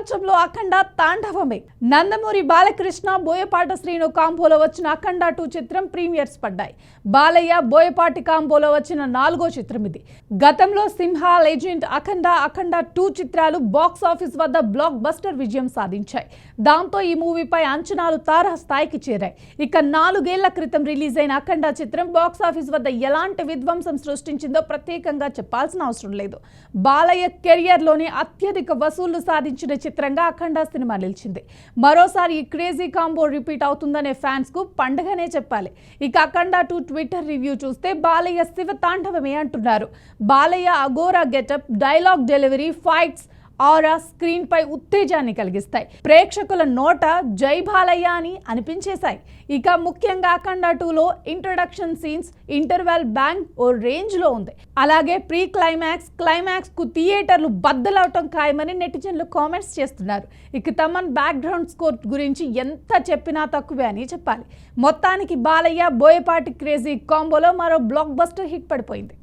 ప్రపంచంలో అఖండ తాండవమే. నందమూరి బాలకృష్ణ బోయపాటి శ్రీను కాంబోలో వచ్చిన అఖండ 2 చిత్రం ప్రీమియర్స్ పడ్డాయి. బాలయ్య బోయపాటి కాంబోలో వచ్చిన 4వ చిత్రం ఇది. గతంలో సింహ, లెజెండ్, అఖండ 2 చిత్రాలు బాక్స్ ఆఫీస్ వద్ద బ్లాక్ బస్టర్ విజయం సాధించాయి. దాంతో ఈ మూవీపై అంచనాలు తారాస్థాయికి చేరాయి. ఇక 4 ఏళ్ల క్రితం రిలీజ్ అయిన అఖండ చిత్రం బాక్స్ ఆఫీస్ వద్ద ఎలాంటి విధ్వంసం సృష్టించిందో ప్రత్యేకంగా చెప్పాల్సిన అవసరం లేదు. బాలయ్య కెరియర్లోని అత్యధిక వసూళ్లు సాధించిన చిత్రంగా అఖండ సినిమా నిలిచింది. మరోసారి ఈ క్రేజీ కాంబో రిపీట్ అవుతుందనే ఫ్యాన్స్ కు పండగనే చెప్పాలి. ఇక అఖండ 2 ట్విట్టర్ రివ్యూ చూస్తే బాలయ్య శివ తాండవమే అంటున్నారు. Balayya Aghora getup, dialogue delivery, fights, aura screen పై ఉత్తేజాన్ని కలిగిస్తాయి. ప్రేక్షకుల నోట జై బాలయ్య అని అనిపించేశాయి. ఇక ముఖ్యంగా అఖండ 2లో ఇంట్రొడక్షన్ సీన్స్, ఇంటర్వెల్ బ్యాంగ్ ఓ రేంజ్ లో ఉంది. అలాగే ప్రీ క్లైమాక్స్ కు థియేటర్లు బద్దలవటం ఖాయమని నెటిజన్లు కామెంట్స్ చేస్తున్నారు. ఇక తమన్ బ్యాక్గ్రౌండ్ స్కోర్ గురించి ఎంత చెప్పినా తక్కువే అని చెప్పాలి. మొత్తానికి బాలయ్య బోయపాటి క్రేజీ కాంబోలో మరో బ్లాక్ బస్టర్ హిట్ పడిపోయింది.